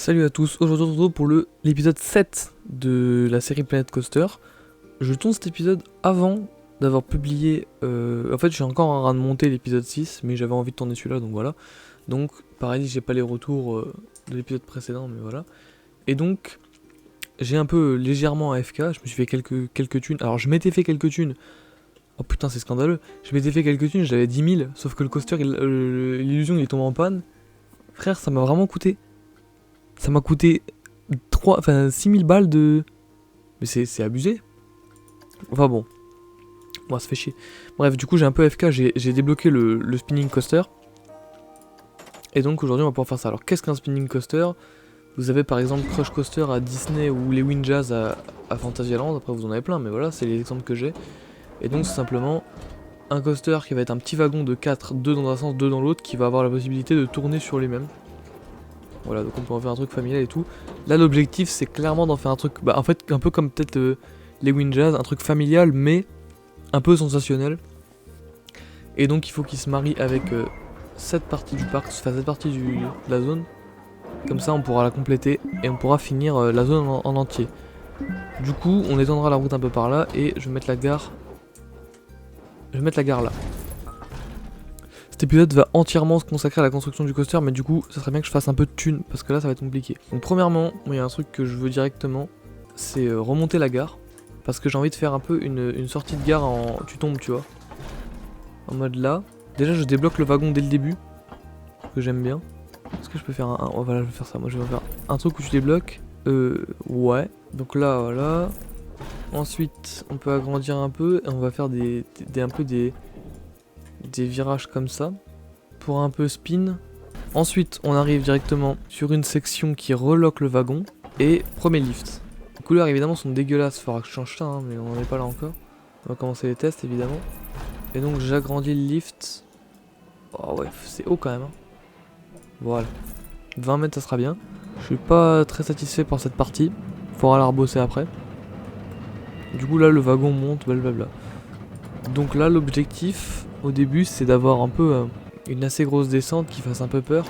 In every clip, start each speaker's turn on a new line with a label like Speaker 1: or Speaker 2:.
Speaker 1: Salut à tous, aujourd'hui on se retrouve pour l'épisode 7 de la série Planet Coaster. Je tourne cet épisode avant d'avoir publié... En fait j'ai encore en train de monter l'épisode 6, mais j'avais envie de tourner celui-là, donc voilà. Donc pareil, j'ai pas les retours de l'épisode précédent, mais voilà. Et donc, j'ai un peu légèrement AFK, je me suis fait quelques thunes. Alors je m'étais fait quelques thunes. Oh putain c'est scandaleux. Je m'étais fait quelques thunes, j'avais 10 000, sauf que le coaster, l'illusion il est tombé en panne. Frère, ça m'a vraiment coûté. Ça m'a coûté 6 000 balles de... Mais c'est abusé. Enfin bon. Moi ça fait chier. Bref, du coup j'ai un peu FK, j'ai débloqué le spinning coaster. Et donc aujourd'hui on va pouvoir faire ça. Alors qu'est-ce qu'un spinning coaster? Vous avez par exemple Crush Coaster à Disney ou les Windjazz à Fantasyland. Après vous en avez plein, mais voilà, c'est les exemples que j'ai. Et donc c'est simplement un coaster qui va être un petit wagon de 4, 2 dans un sens, 2 dans l'autre, qui va avoir la possibilité de tourner sur les mêmes. Voilà, donc on peut en faire un truc familial et tout. Là, l'objectif, c'est clairement d'en faire un truc, en fait, un peu comme peut-être les Windjazz, un truc familial, mais un peu sensationnel. Et donc, il faut qu'il se marie avec cette partie du parc, enfin cette partie de la zone. Comme ça, on pourra la compléter et on pourra finir la zone en entier. Du coup, on étendra la route un peu par là et je vais mettre la gare. Je vais mettre la gare là. Cet épisode va entièrement se consacrer à la construction du coaster, mais du coup, ça serait bien que je fasse un peu de thunes, parce que là, ça va être compliqué. Donc premièrement, il y a un truc que je veux directement, c'est remonter la gare, parce que j'ai envie de faire un peu une sortie de gare en... Tu tombes, tu vois. En mode là. Déjà, je débloque le wagon dès le début, que j'aime bien. Est-ce que je peux faire un... Oh, voilà, je vais faire ça. Moi, je vais faire un truc où tu débloques. Ouais. Donc là, voilà. Ensuite, on peut agrandir un peu, et on va faire des virages comme ça pour un peu spin. Ensuite on arrive directement sur une section qui reloque le wagon et premier lift. Les couleurs évidemment sont dégueulasses, faudra que je change ça hein, mais on n'en est pas là encore. On va commencer les tests évidemment. Et donc j'agrandis le lift. Oh ouais c'est haut quand même hein. Voilà, 20 mètres ça sera bien. Je suis pas très satisfait pour cette partie, faudra la rebosser après. Du coup là le wagon monte blablabla. Donc là l'objectif au début c'est d'avoir un peu une assez grosse descente qui fasse un peu peur.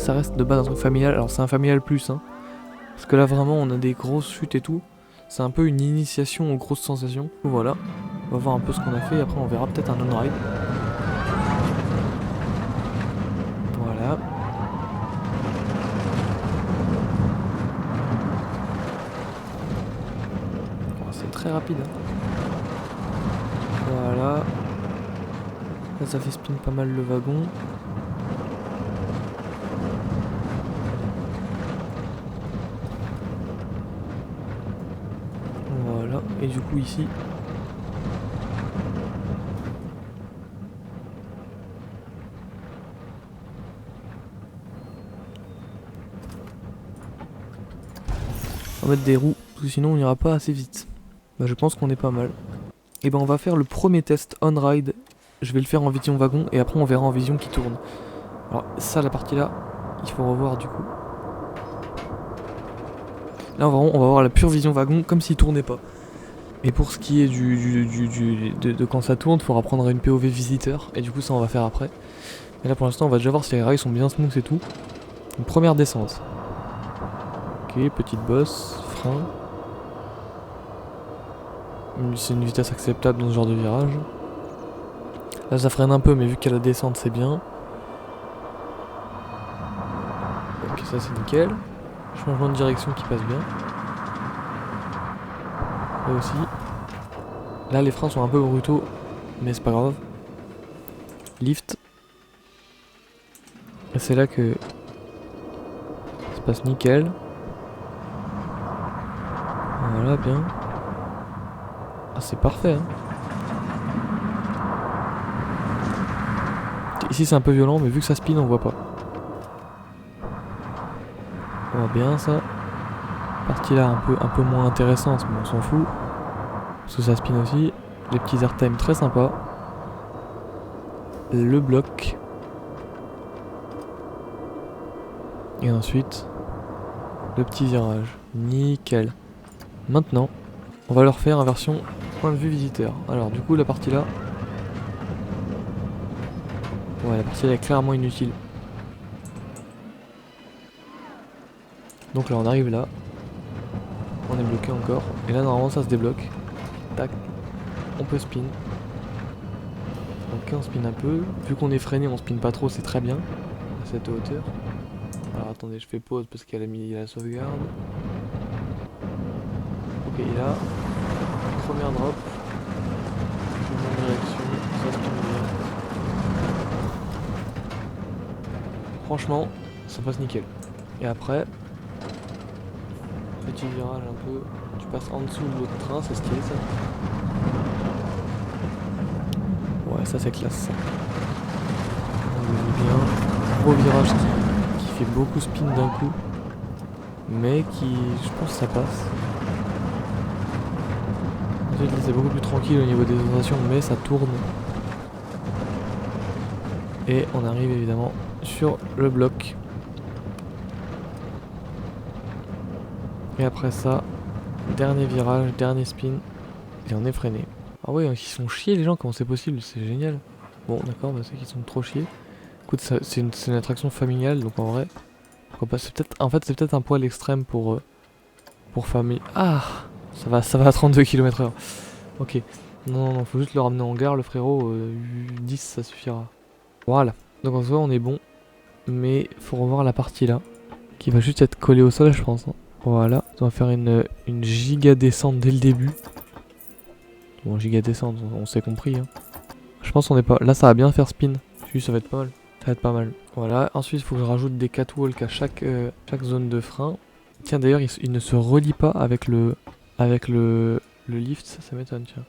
Speaker 1: ça reste de base un truc familial. Alors c'est un familial plus, hein. Parce que là vraiment on a des grosses chutes et tout. C'est un peu une initiation aux grosses sensations. Voilà. On va voir un peu ce qu'on a fait et après on verra peut-être un on-ride. Voilà. C'est très rapide, hein. Voilà. Là ça fait spin pas mal le wagon. Voilà. Et du coup ici. On va mettre des roues, parce que sinon on n'ira pas assez vite. Bah, je pense qu'on est pas mal. Et ben on va faire le premier test on-ride. Je vais le faire en vision wagon et après on verra en vision qui tourne. Alors ça, la partie là, il faut revoir du coup. Là on va voir la pure vision wagon comme s'il tournait pas. Et pour ce qui est de quand ça tourne, il faudra prendre une POV visiteur. Et du coup ça on va faire après. Mais là pour l'instant on va déjà voir si les rails sont bien smooth et tout. Une première descente. Ok, petite bosse, frein. C'est une vitesse acceptable dans ce genre de virage. Là ça freine un peu mais vu qu'à la descente c'est bien. Ok, ça c'est nickel. Changement de direction qui passe bien. Là aussi. Là les freins sont un peu brutaux mais c'est pas grave. Lift. Et c'est là que ça passe nickel. Voilà, bien. Ah, c'est parfait, hein. Ici c'est un peu violent mais vu que ça spin on voit pas. On voit bien ça. Partie là un peu moins intéressante mais on s'en fout. Parce que ça spin aussi. Les petits airtime très sympas. Le bloc. Et ensuite le petit virage. Nickel. Maintenant on va leur faire en version point de vue visiteur. Alors du coup la partie là. Ouais, la partie là est clairement inutile. Donc là on arrive là. On est bloqué encore. Et là normalement ça se débloque. Tac. On peut spin. Ok, on spin un peu. Vu qu'on est freiné, on spin pas trop, c'est très bien. À cette hauteur. Alors attendez, je fais pause parce qu'elle a mis la sauvegarde. Ok, et là. Première drop. Changement de direction. Ça spin bien. Franchement, ça passe nickel. Et après. Petit virage un peu. Tu passes en dessous de l'autre train, c'est stylé ça. Ouais, ça c'est classe ça. On est bien. Gros virage qui fait beaucoup spin d'un coup. Mais qui, je pense que ça passe. Ensuite là c'est beaucoup plus tranquille au niveau des sensations, mais ça tourne. Et on arrive évidemment sur le bloc. Et après ça, dernier virage, dernier spin. Et on est freiné. Ah ouais, ils sont chiés les gens, comment c'est possible, c'est génial. Bon d'accord, bah c'est qu'ils sont trop chiés. Écoute, c'est une attraction familiale, donc en vrai, pourquoi pas. C'est peut-être, en fait c'est peut-être un poil extrême pour famille. Ah, ça va à 32 km/h. Ok, non, faut juste le ramener en gare le frérot, 10 ça suffira. Voilà, donc en soi on est bon, mais faut revoir la partie là, qui va juste être collée au sol je pense, hein. Voilà, on va faire une giga descente dès le début. Bon, giga descente, on s'est compris, hein. Je pense qu'on est pas... Là ça va bien faire spin, ça va être pas mal. Ça va être pas mal. Voilà, ensuite il faut que je rajoute des catwalks à chaque zone de frein. Tiens d'ailleurs il ne se relie pas avec le lift, ça m'étonne tiens.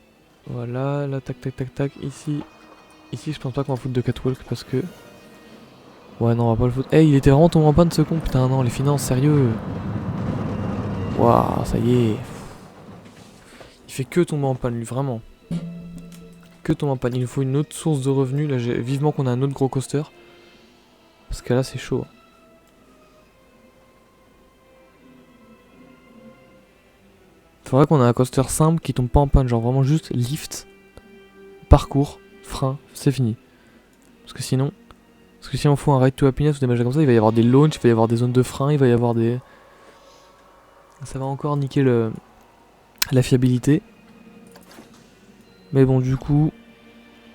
Speaker 1: Voilà, là tac tac tac tac, ici je pense pas qu'on va foutre de catwalk parce que... Ouais non on va pas le foutre. Eh il était vraiment tombé en panne ce con, putain non les finances sérieux. Waouh ça y est. Il fait que tomber en panne lui vraiment. Que tomber en panne, il nous faut une autre source de revenus, là j'ai vivement qu'on a un autre gros coaster. Parce que là c'est chaud. Faudrait qu'on ait un coaster simple qui tombe pas en panne, genre vraiment juste lift, parcours, frein, c'est fini. Parce que sinon, Parce que si on fout un Ride to Happiness ou des machins comme ça, il va y avoir des launches, il va y avoir des zones de frein, il va y avoir des... Ça va encore niquer la fiabilité. Mais bon, du coup,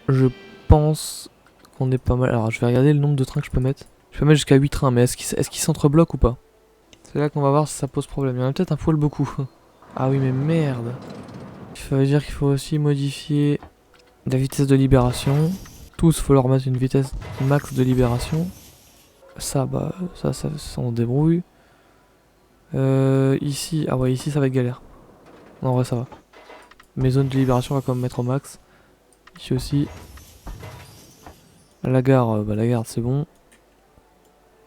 Speaker 1: je pense qu'on est pas mal. Alors, je vais regarder le nombre de trains que je peux mettre. Je peux mettre jusqu'à 8 trains, mais est-ce qu'ils s'entrebloquent ou pas? C'est là qu'on va voir si ça pose problème. Il y en a peut-être un poil beaucoup. Ah oui, mais merde. Ça veut dire qu'il faut aussi modifier la vitesse de libération. Tous, faut leur mettre une vitesse max de libération. Ça, bah, ça on débrouille. Ici, ah ouais, ici ça va être galère. Non, en vrai, ça va. Mes zones de libération, on va quand même mettre au max. Ici aussi. La gare, bah la gare c'est bon.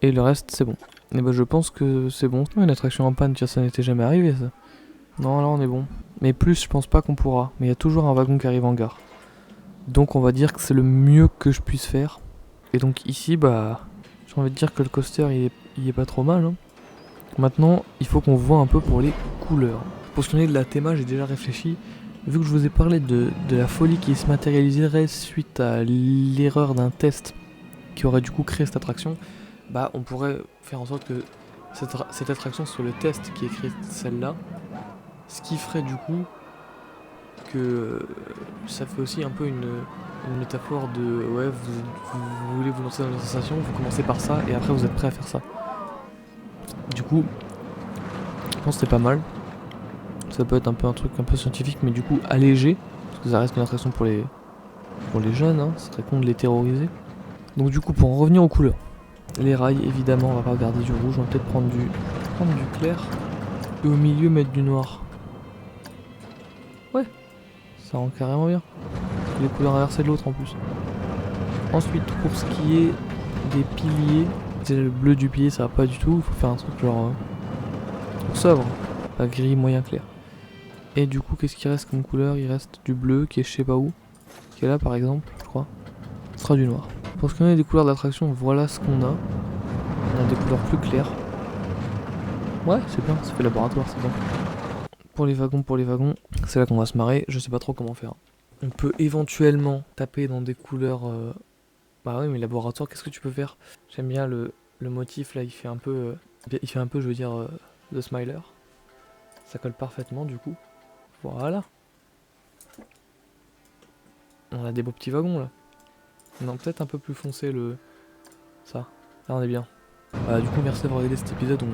Speaker 1: Et le reste c'est bon. Et bah je pense que c'est bon. Une attraction en panne, tiens, ça n'était jamais arrivé ça. Non, là on est bon. Mais plus, je pense pas qu'on pourra. Mais il y a toujours un wagon qui arrive en gare. Donc on va dire que c'est le mieux que je puisse faire. Et donc ici, bah, j'ai envie de dire que le coaster il est pas trop mal. Hein. Maintenant, il faut qu'on voit un peu pour les couleurs. Pour ce qui est de la théma, j'ai déjà réfléchi. Vu que je vous ai parlé de la folie qui se matérialiserait suite à l'erreur d'un test qui aurait du coup créé cette attraction, bah on pourrait faire en sorte que cette attraction soit le test qui écrit celle-là. Ce qui ferait du coup que ça fait aussi un peu une métaphore de ouais, vous voulez vous lancer dans une sensation, vous commencez par ça et après vous êtes prêt à faire ça. Du coup, je pense que c'est pas mal. Ça peut être un peu un truc un peu scientifique, mais du coup allégé, parce que ça reste une attraction pour les jeunes, hein, ce serait con de les terroriser. Donc du coup, pour en revenir aux couleurs, les rails, évidemment, on va pas garder du rouge, on va peut-être prendre du clair, et au milieu mettre du noir. Ouais, ça rend carrément bien. Les couleurs inversées de l'autre en plus. Ensuite, pour ce qui est des piliers, c'est le bleu du pilier, ça va pas du tout, il faut faire un truc genre sobre, pas gris moyen clair. Et du coup, qu'est-ce qui reste comme couleur? Il reste du bleu qui est je sais pas où, qui est là par exemple, je crois. Ce sera du noir. Pour ce qu'on a des couleurs d'attraction, voilà ce qu'on a. On a des couleurs plus claires. Ouais, c'est bien, ça fait laboratoire, c'est bien. Pour les wagons, c'est là qu'on va se marrer, je sais pas trop comment faire. On peut éventuellement taper dans des couleurs... Bah oui, mais laboratoire, qu'est-ce que tu peux faire? J'aime bien le motif là, il fait un peu, je veux dire, de Smiler. Ça colle parfaitement du coup. Voilà. On a des beaux petits wagons là. Non, peut-être un peu plus foncé ça. Là on est bien. Du coup merci d'avoir regardé cet épisode où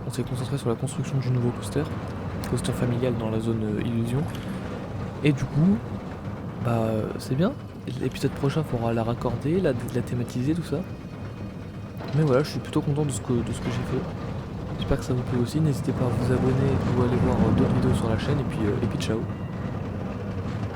Speaker 1: on s'est concentré sur la construction du nouveau coaster familial dans la zone illusion. Et du coup, bah c'est bien. L'épisode prochain faudra la raccorder, la thématiser, tout ça. Mais voilà, je suis plutôt content de ce que j'ai fait. J'espère que ça vous plaît aussi. N'hésitez pas à vous abonner ou à aller voir d'autres vidéos sur la chaîne. Et puis ciao.